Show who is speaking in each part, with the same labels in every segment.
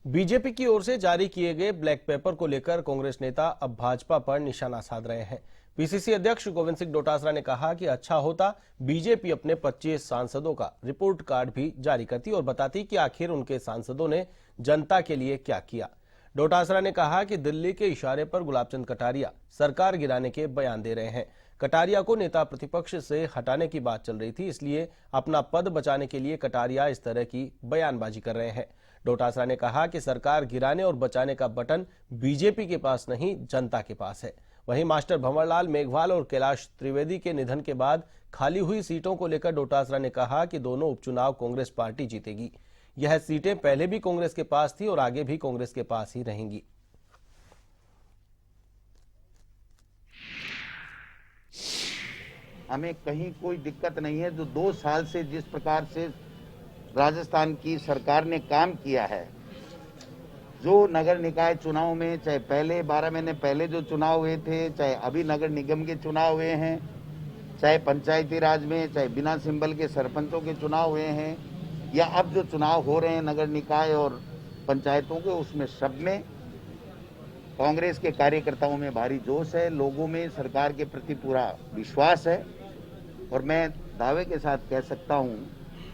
Speaker 1: BJP की ओर से जारी किए गए ब्लैक पेपर को लेकर कांग्रेस नेता अब भाजपा पर निशाना साध रहे हैं। पीसीसी अध्यक्ष गोविंद सिंह डोटासरा ने कहा कि अच्छा होता बीजेपी अपने 25 सांसदों का रिपोर्ट कार्ड भी जारी करती और बताती कि आखिर उनके सांसदों ने जनता के लिए क्या किया। डोटासरा ने कहा कि दिल्ली के इशारे पर गुलाबचंद कटारिया सरकार गिराने के बयान दे रहे हैं। कटारिया को नेता प्रतिपक्ष से हटाने की बात चल रही थी, इसलिए अपना पद बचाने के लिए कटारिया इस तरह की बयानबाजी कर रहे हैं। डोटासरा ने कहा कि सरकार गिराने और बचाने का बटन बीजेपी के पास नहीं, जनता के पास है। वहीं मास्टर भंवरलाल मेघवाल और कैलाश त्रिवेदी के निधन के बाद खाली हुई सीटों को लेकर डोटासरा ने कहा कि दोनों उपचुनाव कांग्रेस पार्टी जीतेगी। यह सीटें पहले भी कांग्रेस के पास थी और आगे भी कांग्रेस के पास ही रहेंगी।
Speaker 2: हमें कहीं कोई दिक्कत नहीं है। जो 2 साल से जिस प्रकार से राजस्थान की सरकार ने काम किया है, जो नगर निकाय चुनाव में, चाहे पहले 12 महीने पहले जो चुनाव हुए थे, चाहे अभी नगर निगम के चुनाव हुए हैं, चाहे पंचायती राज में, चाहे बिना सिंबल के सरपंचों के चुनाव हुए हैं, या अब जो चुनाव हो रहे हैं नगर निकाय और पंचायतों के, उसमें सब में कांग्रेस के कार्यकर्ताओं में भारी जोश है। लोगों में सरकार के प्रति पूरा विश्वास है और मैं दावे के साथ कह सकता हूं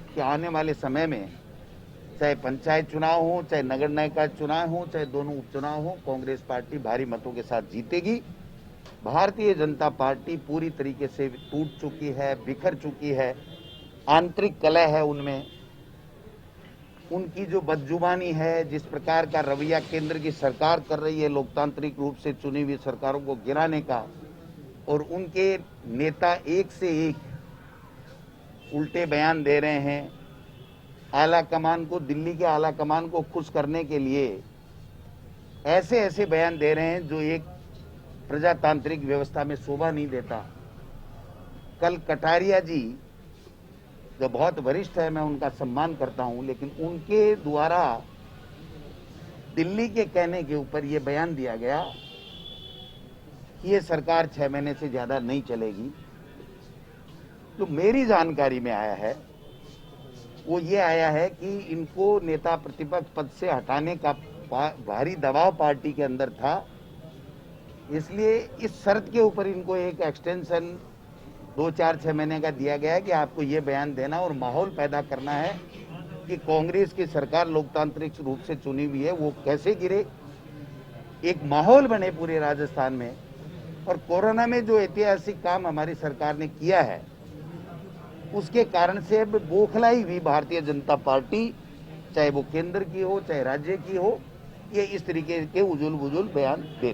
Speaker 2: कि आने वाले समय में चाहे पंचायत चुनाव हो, चाहे नगर निकाय चुनाव हो, चाहे दोनों उपचुनाव हो, कांग्रेस पार्टी भारी मतों के साथ जीतेगी। भारतीय जनता पार्टी पूरी तरीके से टूट चुकी है, बिखर चुकी है, आंतरिक कलह है उनमें। उनकी जो बदजुबानी है, जिस प्रकार का रवैया केंद्र की सरकार कर रही है लोकतांत्रिक रूप से चुनी हुई सरकारों को गिराने का, और उनके नेता एक से एक उल्टे बयान दे रहे हैं। आला कमान को, दिल्ली के आला कमान को खुश करने के लिए ऐसे ऐसे बयान दे रहे हैं जो एक प्रजातांत्रिक व्यवस्था में शोभा नहीं देता। कल कटारिया जी जो बहुत वरिष्ठ है, मैं उनका सम्मान करता हूं, लेकिन उनके द्वारा दिल्ली के कहने के ऊपर यह बयान दिया गया कि ये सरकार 6 महीने से ज्यादा नहीं चलेगी। जो मेरी जानकारी में आया है वो ये आया है कि इनको नेता प्रतिपक्ष पद से हटाने का भारी दबाव पार्टी के अंदर था, इसलिए इस शर्त के ऊपर इनको एक एक्सटेंशन 2-4-6 महीने का दिया गया है कि आपको ये बयान देना और माहौल पैदा करना है कि कांग्रेस की सरकार लोकतांत्रिक रूप से चुनी हुई है, वो कैसे गिरे, एक माहौल बने पूरे राजस्थान में। और कोरोना में जो ऐतिहासिक काम हमारी सरकार ने किया है, उसके कारण से अब बौखलाई हुई भारतीय जनता पार्टी, चाहे वो केंद्र की हो चाहे राज्य की हो, ये इस तरीके के उजुल बुजुल बयान दे रही।